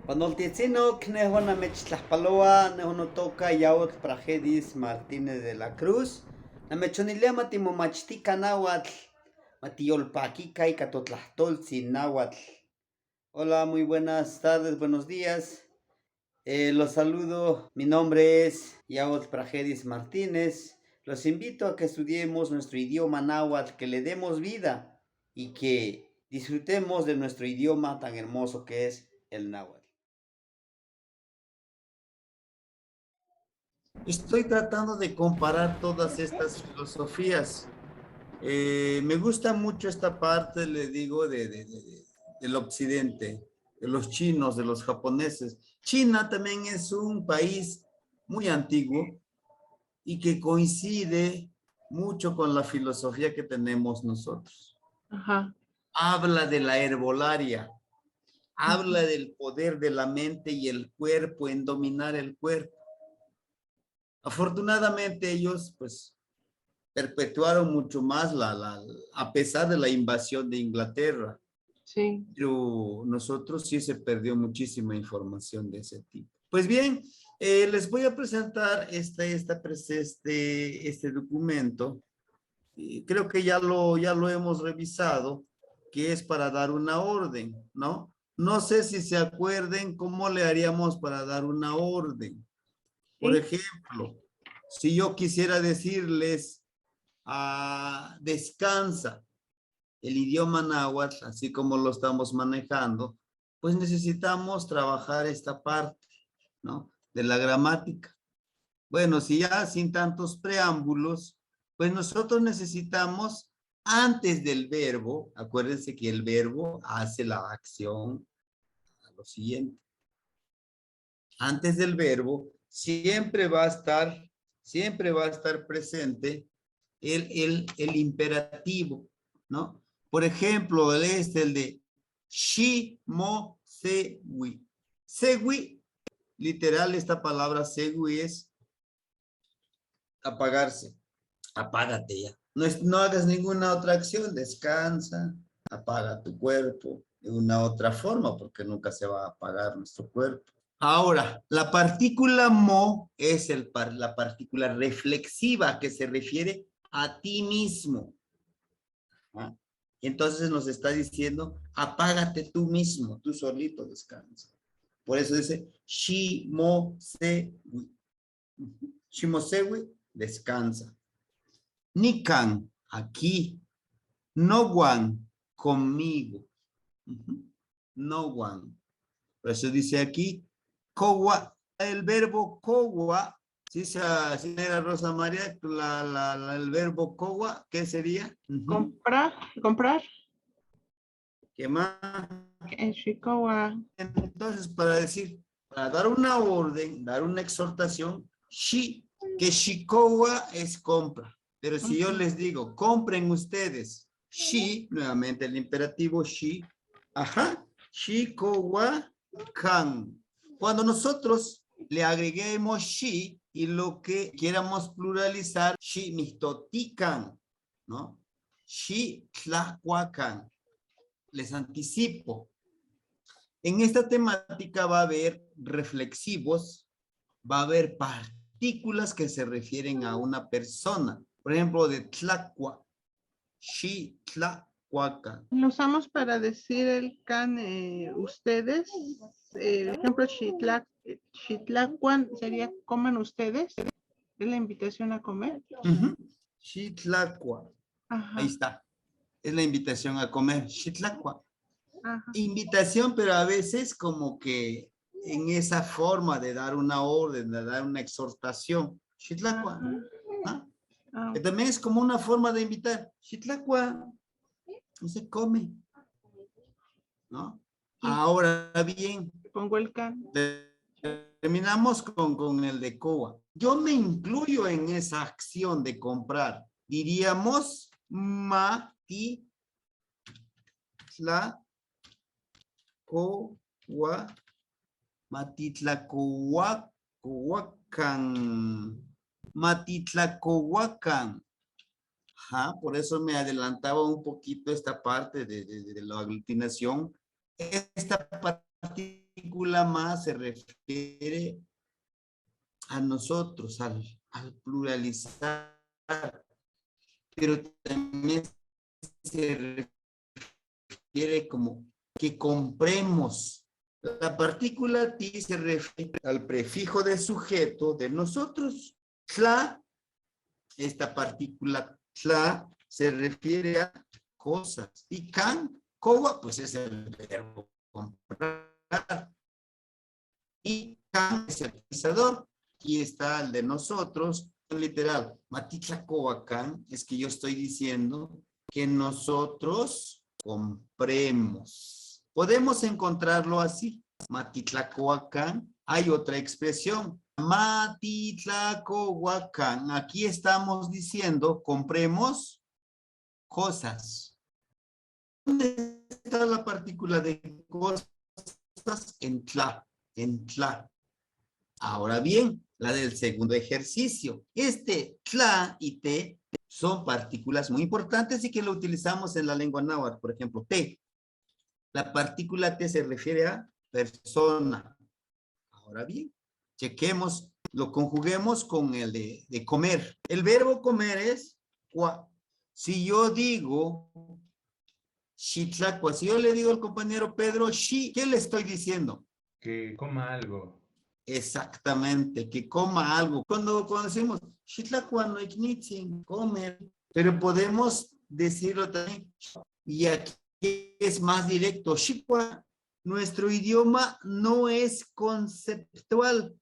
Panoltitzino, Knehuana Mechtlaspaloa, Nehunotoca, Yaut Prajedis Martínez de la Cruz, Namechonilia Matimomachtica Nahuatl, Matiolpaquica y Catotlahtolzi Nahuatl. Hola, muy buenas tardes, buenos días. Los saludo, mi nombre es Yaut Prajedis Martínez. Los invito a que estudiemos nuestro idioma náhuatl, que le demos vida y que disfrutemos de nuestro idioma tan hermoso que es el náhuatl. Estoy tratando de comparar todas estas filosofías. Me gusta mucho esta parte, le digo, del occidente, de los chinos, de los japoneses. China también es un país muy antiguo y que coincide mucho con la filosofía que tenemos nosotros. Ajá. Habla de la herbolaria, habla del poder de la mente y el cuerpo en dominar el cuerpo. Afortunadamente ellos, pues, perpetuaron mucho más a pesar de la invasión de Inglaterra. Sí. Pero nosotros sí se perdió muchísima información de ese tipo. Pues bien, les voy a presentar este documento. Creo que ya lo hemos revisado, que es para dar una orden, ¿no? No sé si se acuerden cómo le haríamos para dar una orden. Por ejemplo, si yo quisiera decirles, descansa, el idioma náhuatl, así como lo estamos manejando, pues necesitamos trabajar esta parte, ¿no? De la gramática. Bueno, si ya sin tantos preámbulos, pues nosotros necesitamos, antes del verbo, acuérdense que el verbo hace la acción a lo siguiente. Antes del verbo, siempre va a estar presente el imperativo, ¿no? Por ejemplo, el de shi, mo, segui. Segui, literal, esta palabra segui es apagarse. Apágate ya. No hagas ninguna otra acción, descansa, apaga tu cuerpo de una otra forma, porque nunca se va a apagar nuestro cuerpo. Ahora, la partícula mo es la partícula reflexiva que se refiere a ti mismo. ¿Ah? Entonces nos está diciendo, apágate tú mismo, tú solito descansa. Por eso dice, shimosewi. Shimosewi, descansa. Nikan, aquí. No one, conmigo. No one. Por eso dice aquí, kowa, el verbo kowa, si señora Rosa María, el verbo kowa, ¿qué sería? Comprar. ¿Qué más? En Chicago. Entonces, para dar una orden, dar una exhortación, que shikowa es compra. Pero si yo les digo, compren ustedes, nuevamente el imperativo shikowa kan. Cuando nosotros le agreguemos shi y lo que quieramos pluralizar, shi mistotikan, ¿no? Shi tlahuacan. Les anticipo. En esta temática va a haber reflexivos, va a haber partículas que se refieren a una persona. Por ejemplo, de tlacua, shi tlacuaca. Lo usamos para decir el can ustedes. Ejemplo, Xitlacuan sería coman ustedes. Es la invitación a comer. Shi tlacua. Ahí está. Es la invitación a comer. Shi tlacua. Invitación, pero a veces como que en esa forma de dar una orden, de dar una exhortación. Xitlacua. Que también es como una forma de invitar. Xitlacua. No se come. ¿No? Ahora bien. Pongo el can. Terminamos con el de Coa. Yo me incluyo en esa acción de comprar. Diríamos Matitlacohuacan. Por eso me adelantaba un poquito esta parte de la aglutinación. Esta partícula partícula más se refiere a nosotros, al pluralizar, pero también se refiere como que compremos. La partícula ti se refiere al prefijo de sujeto de nosotros. Tla, esta partícula tla se refiere a cosas. Y can, kowa, pues es el verbo comprar. Y can es el utilizador. Aquí está el de nosotros, literal. Matitla kowa can es que yo estoy diciendo que nosotros compremos. Podemos encontrarlo así. Matitlacoacán. Hay otra expresión. Matitlacoacán. Aquí estamos diciendo compremos cosas. ¿Dónde está la partícula de cosas? En tla. En tla. Ahora bien, la del segundo ejercicio. Este tla y te son partículas muy importantes y que lo utilizamos en la lengua náhuatl. Por ejemplo, te. La partícula te se refiere a persona. Ahora bien, chequemos, lo conjuguemos con el de comer. El verbo comer es cua. Si yo digo shitlacua, si yo le digo al compañero Pedro, shi, ¿qué le estoy diciendo? Que coma algo. Exactamente, que coma algo. Cuando decimos shitlacua no ignitin, comer, pero podemos decirlo también, y aquí es más directo, shikwa. Nuestro idioma no es conceptual.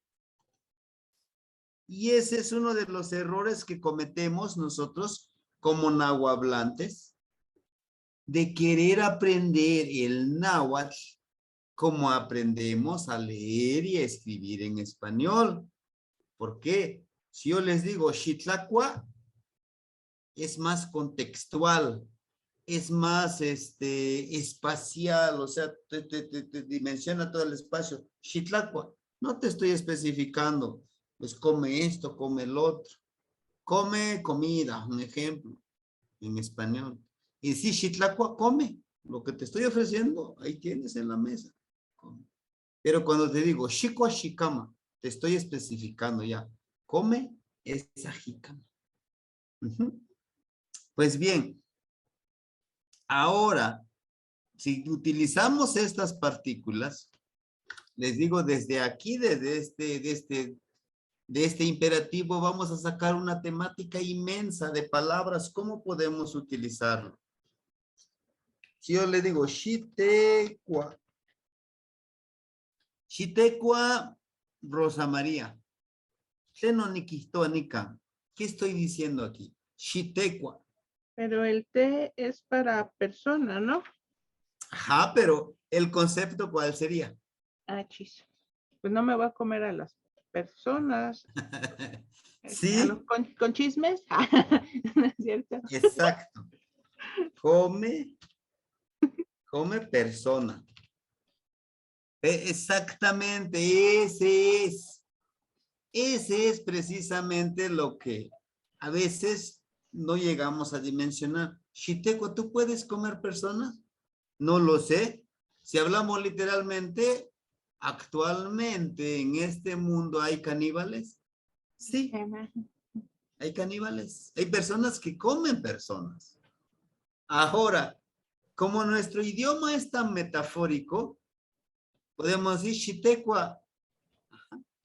Y ese es uno de los errores que cometemos nosotros como nahuablantes, de querer aprender el náhuatl como aprendemos a leer y a escribir en español. ¿Por qué? Si yo les digo Xitlacua, es más contextual, es más espacial, o sea, te dimensiona todo el espacio. Xitlacua, no te estoy especificando, pues come esto, come el otro. Come comida, un ejemplo, en español. Y si Xitlacua, come. Lo que te estoy ofreciendo, ahí tienes en la mesa. Come. Pero cuando te digo Xicua Xicama, te estoy especificando ya. Come esa jícama. Pues bien, ahora, si utilizamos estas partículas, les digo desde aquí, desde este imperativo, vamos a sacar una temática inmensa de palabras. ¿Cómo podemos utilizarlo? Si yo le digo Xitecua, Xitecua Rosa María, Tenoniquistonica, ¿qué estoy diciendo aquí? Xitecua. Pero el té es para persona, ¿no? Ajá, pero el concepto, ¿cuál sería? Ah, chis. Pues no me voy a comer a las personas. Sí, Con chismes. ¿No es cierto? exacto. Come persona. Exactamente, ese es precisamente lo que a veces no llegamos a dimensionar. Xiteco, ¿tú puedes comer personas? No lo sé. Si hablamos literalmente, actualmente en este mundo hay caníbales. Sí, hay caníbales. Hay personas que comen personas. Ahora, como nuestro idioma es tan metafórico, podemos decir Xitecua.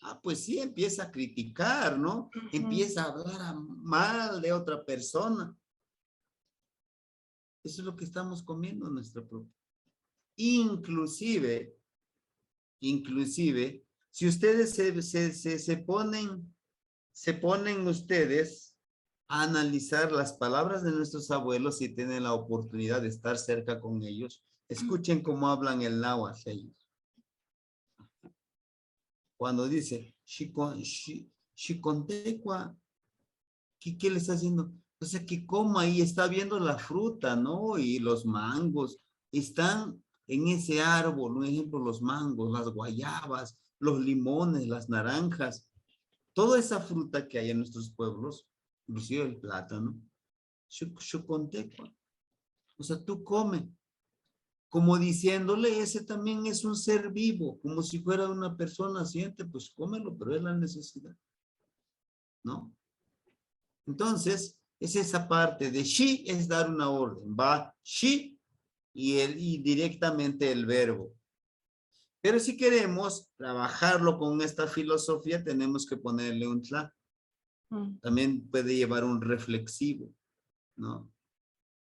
Ah, pues sí, empieza a criticar, ¿no? Empieza a hablar mal de otra persona. Eso es lo que estamos comiendo en nuestro propio. Inclusive, si ustedes se ponen ustedes a analizar las palabras de nuestros abuelos y tienen la oportunidad de estar cerca con ellos, escuchen cómo hablan el náhuatl ellos. Cuando dice, Xicontecua, ¿qué le está haciendo? O sea, que coma y está viendo la fruta, ¿no? Y los mangos están en ese árbol, un ejemplo, los mangos, las guayabas, los limones, las naranjas, toda esa fruta que hay en nuestros pueblos, inclusive el plátano, Xicontecua. O sea, tú come como diciéndole, ese también es un ser vivo, como si fuera una persona siente, pues cómelo, pero es la necesidad, ¿no? Entonces, es esa parte de she es dar una orden, va she y directamente el verbo. Pero si queremos trabajarlo con esta filosofía, tenemos que ponerle un tla. También puede llevar un reflexivo, ¿no?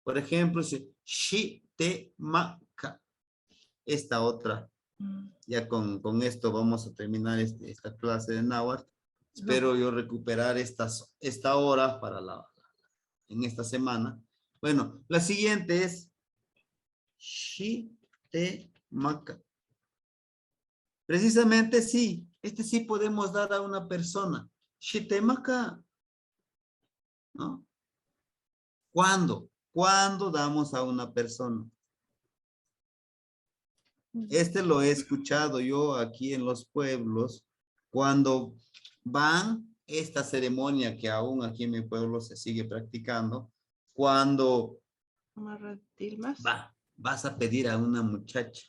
Por ejemplo, si she te maka. Esta otra. Ya con esto vamos a terminar esta clase de náhuatl. Espero yo recuperar esta hora para en esta semana. Bueno, la siguiente es she te maka. Precisamente sí, sí podemos dar a una persona. She te maka, ¿no? ¿Cuándo? ¿Cuándo damos a una persona? Lo he escuchado yo aquí en los pueblos, cuando van esta ceremonia que aún aquí en mi pueblo se sigue practicando, cuando vas a pedir a una muchacha.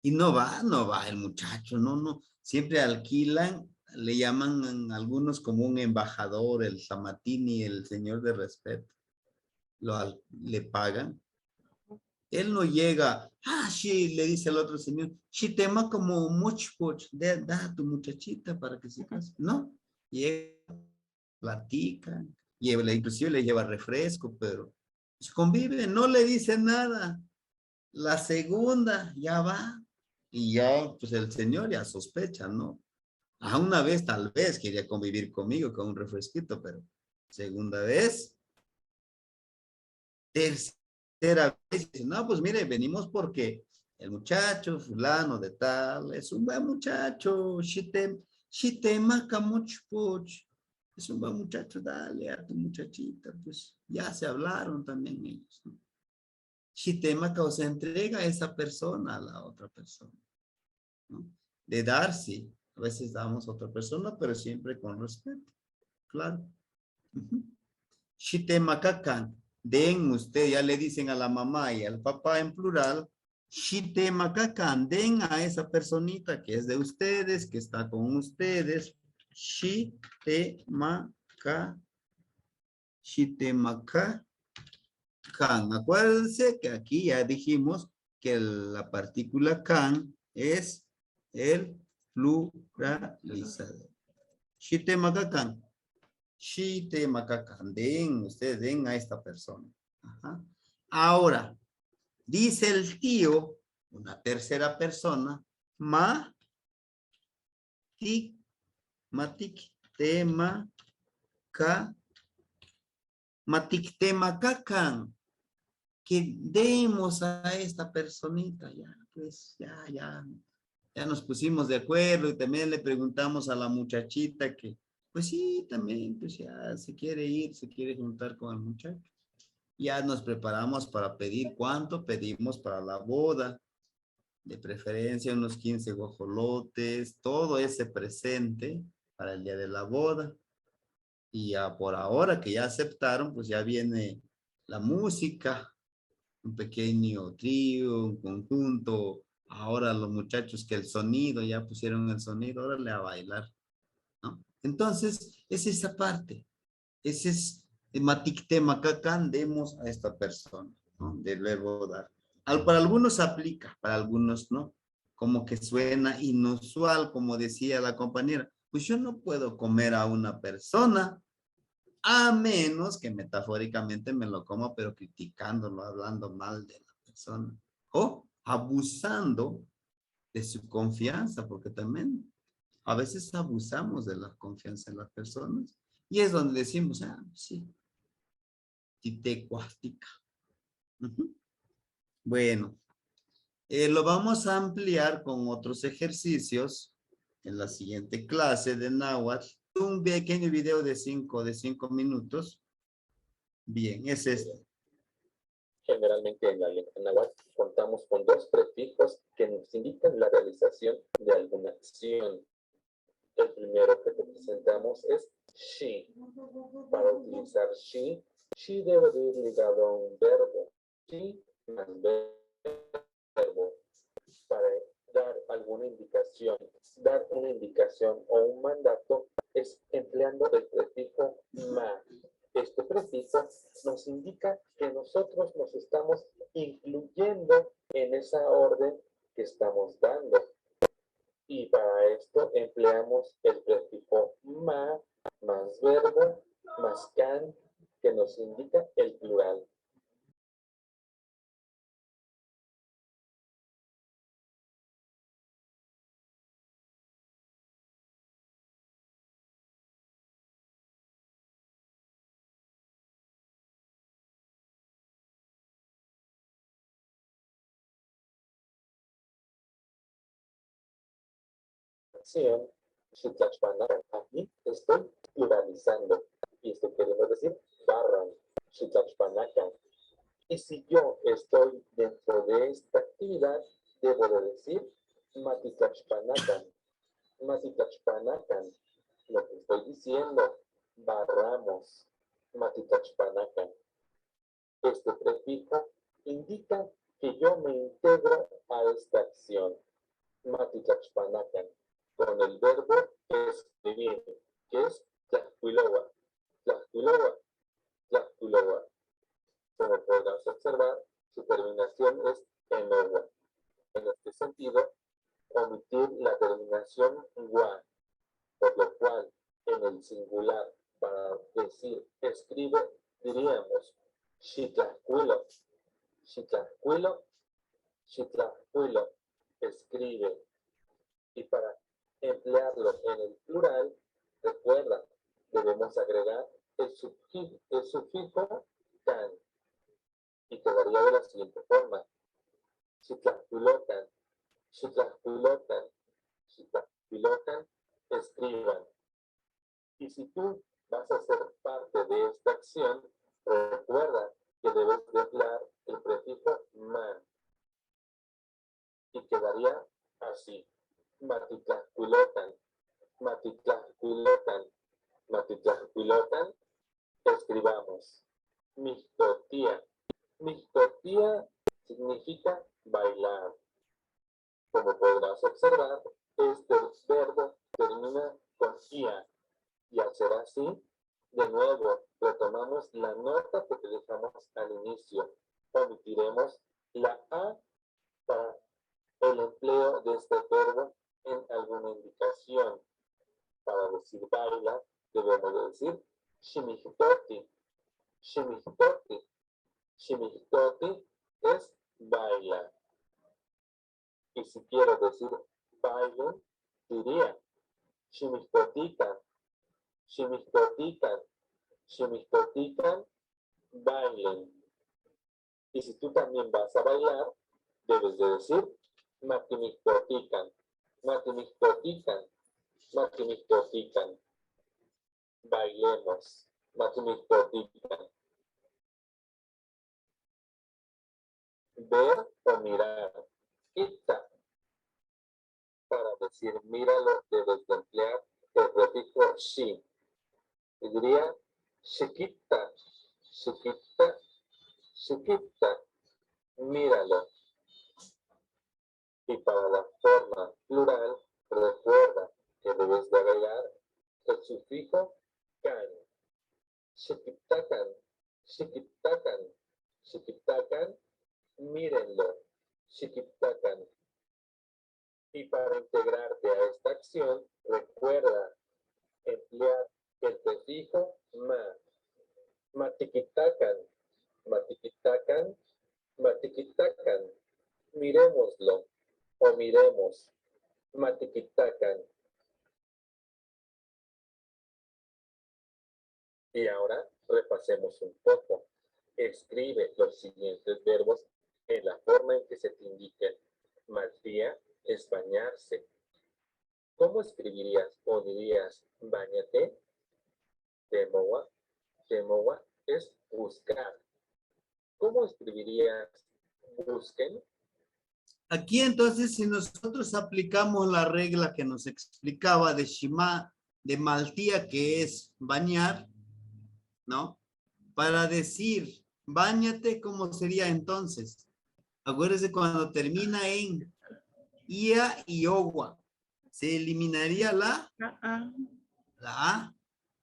Y no va el muchacho, no. Siempre alquilan, le llaman algunos como un embajador, el zamatini, el señor de respeto. Le pagan. Él no llega, sí, le dice al otro señor, sí, tema como much, da a tu muchachita para que se case. No, llega, platica, inclusive le lleva refresco, pero pues, convive, no le dice nada. La segunda ya va, y ya, pues el señor ya sospecha, ¿no? A una vez tal vez quería convivir conmigo con un refresquito, pero segunda vez, tercera vez, dice, no, pues mire, venimos porque el muchacho fulano de tal es un buen muchacho, shitema mucho, es un buen muchacho, dale a tu muchachita, pues ya se hablaron también ellos, ¿no? Shitema se entrega a esa persona a la otra persona, ¿no? De dar, sí, a veces damos a otra persona, pero siempre con respeto, claro. Shitemakakan, den usted, ya le dicen a la mamá y al papá en plural, shitemakakan, den a esa personita que es de ustedes, que está con ustedes, shitemaka, shitemakakan. Acuérdense que aquí ya dijimos que la partícula kan es el pluralizador. Shitemakakan. Ustedes den a esta persona. Ajá. Ahora, dice el tío, una tercera persona, temacacan, que demos a esta personita, ya, pues, ya nos pusimos de acuerdo y también le preguntamos a la muchachita que, pues sí, también, pues ya se quiere ir, se quiere juntar con el muchacho. Ya nos preparamos para pedir, ¿cuánto pedimos para la boda? De preferencia unos 15 guajolotes, todo ese presente para el día de la boda. Y ya por ahora que ya aceptaron, pues ya viene la música, un pequeño trío, un conjunto. Ahora los muchachos que el sonido, ya pusieron el sonido, órale a bailar, ¿no? Entonces, es esa parte. Ese es el matictemacacan, demos a esta persona, ¿no? Del verbo dar. Para algunos aplica, para algunos no. Como que suena inusual, como decía la compañera. Pues yo no puedo comer a una persona a menos que metafóricamente me lo coma, pero criticándolo, hablando mal de la persona. O abusando de su confianza, porque también a veces abusamos de la confianza en las personas. Y es donde decimos, sí, titecuastica. Bueno, lo vamos a ampliar con otros ejercicios en la siguiente clase de náhuatl. Un pequeño video de 5 minutos. Bien, es este. Generalmente en la lengua náhuatl contamos con dos prefijos que nos indican la realización de alguna acción. El primero que te presentamos es she. Para utilizar she She debe de ir ligado a un verbo. She más verbo para dar alguna indicación. Dar una indicación o un mandato es empleando el prefijo ma. Este prefijo nos indica que nosotros nos estamos incluyendo en esa orden que estamos dando. Y para esto empleamos el prefijo ma más verbo más can, que nos indica el plural. Aquí estoy pluralizando y estoy queriendo decir barran, Xitlachpanacan. Y si yo estoy dentro de esta actividad, debo de decir Matitlachpanacan. Matitlachpanacan. Lo que estoy diciendo, barramos, Matitlachpanacan. Este prefijo indica que yo me integro a esta acción, Matitlachpanacan, con el verbo escribir, que es Tlajcuiloa, Tlajcuiloa, Tlajcuiloa. Como podrás observar, su terminación es enowa. En este sentido, omitir la terminación gua, por lo cual en el singular, para decir escribe, diríamos Xitlajcuilo, Xitlajcuilo, Xitlajcuilo, escribe. Y para emplearlo en el plural, recuerda, debemos agregar el sufijo can. Y quedaría de la siguiente forma. Xitlajcuilocan, Xitlajcuilocan, Xitlajcuilocan, escriban. Y si tú vas a ser parte de esta acción, recuerda que debes de emplear el prefijo man. Y quedaría así. Matitlajcuilocan, Matitlajcuilocan, Matitlajcuilocan, escribamos. Mixtotía. Mixtotía significa bailar. Como podrás observar, este verbo termina con ia. Y al ser así, de nuevo, retomamos la nota que te dejamos al inicio. Omitiremos la a para el empleo de este verbo en alguna indicación. Para decir baila, debemos de decir shimihtoti. Shimihtoti. Shimihtoti es baila. Y si quiero decir bailen, diría shimihtotican. Shimihtotican. Shimihtotican, bailen. Y si tú también vas a bailar, debes de decir matimihtotican. Matimihtotican. Matimihtotican. Bailemos. Matimihtotican. Ver o mirar. Ita. Para decir míralo, debes de emplear el prefijo shi. Y diría chiquita, chiquita, chiquita. Míralo. Y para la forma plural, recuerda que debes de agregar el sufijo can. Chiquitacan, chiquitacan, chiquitacan, mírenlo, chiquitacan. Y para integrarte a esta acción, recuerda emplear el prefijo ma. Matiquitacan, matiquitacan, matiquitacan. Miremoslo o miremos. Matiquitacan. Y ahora repasemos un poco. Escribe los siguientes verbos en la forma en que se te indiquen. Maltía es bañarse. ¿Cómo escribirías o dirías bañate? Temoa. Temoa es buscar. ¿Cómo escribirías busquen? Aquí entonces, si nosotros aplicamos la regla que nos explicaba de Shima, de Maltía, que es bañar, ¿no? Para decir, báñate, ¿cómo sería entonces? Acuérdense cuando termina en ia y ogua. Se eliminaría la A,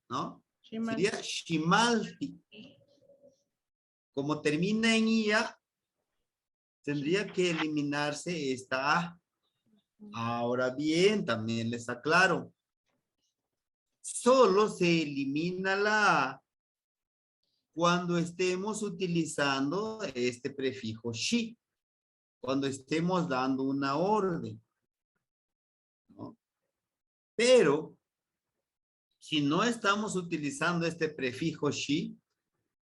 ¿no? Sería shimalti. Como termina en ia, tendría que eliminarse esta A. Ahora bien, también les aclaro. Solo se elimina la A cuando estemos utilizando este prefijo shi. Cuando estemos dando una orden, ¿no? Pero, si no estamos utilizando este prefijo shi,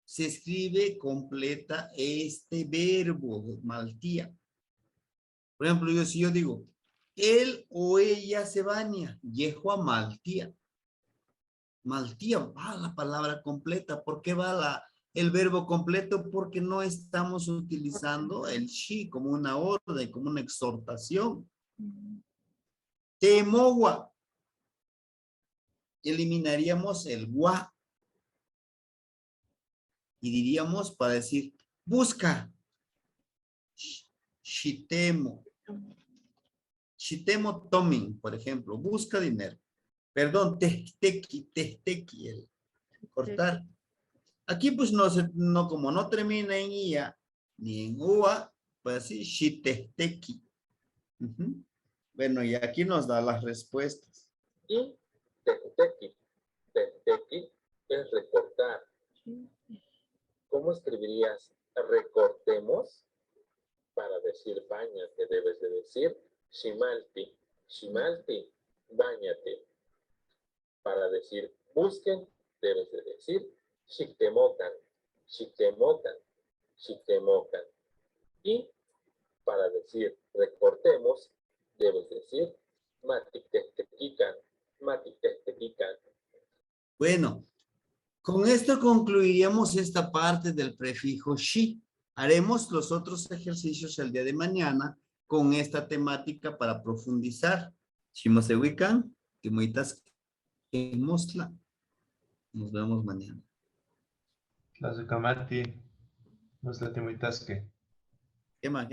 se escribe completa este verbo, maltía. Por ejemplo, si yo digo, él o ella se baña, yehua maltía. Maltía, va la palabra completa. ¿Por qué va el verbo completo? Porque no estamos utilizando el shi como una orden, como una exhortación. Temogua. Eliminaríamos el gua. Y diríamos para decir, busca. Shitemo. Shitemo tomin, por ejemplo, busca dinero. Perdón, tehteki, el cortar. Aquí pues no, como no termina en ia ni en ua, pues así, shitehteki. Bueno, y aquí nos da las respuestas. Y tehteki. Tehteki es recortar. ¿Cómo escribirías recortemos? Para decir bañate debes de decir shimalti. Shimalti, bañate. Para decir busquen debes de decir shiktemokan. Shiktemokan. Shiktemokan. Y para decir recortemos debes decir matiktekikan. Matiktekikan. Bueno, con esto concluiríamos esta parte del prefijo shi. Haremos los otros ejercicios el día de mañana con esta temática para profundizar. Shimosewikan, Timoitas Mosla. Nos vemos mañana. Tlazokamati, nos latimuitasque. ¿Qué más?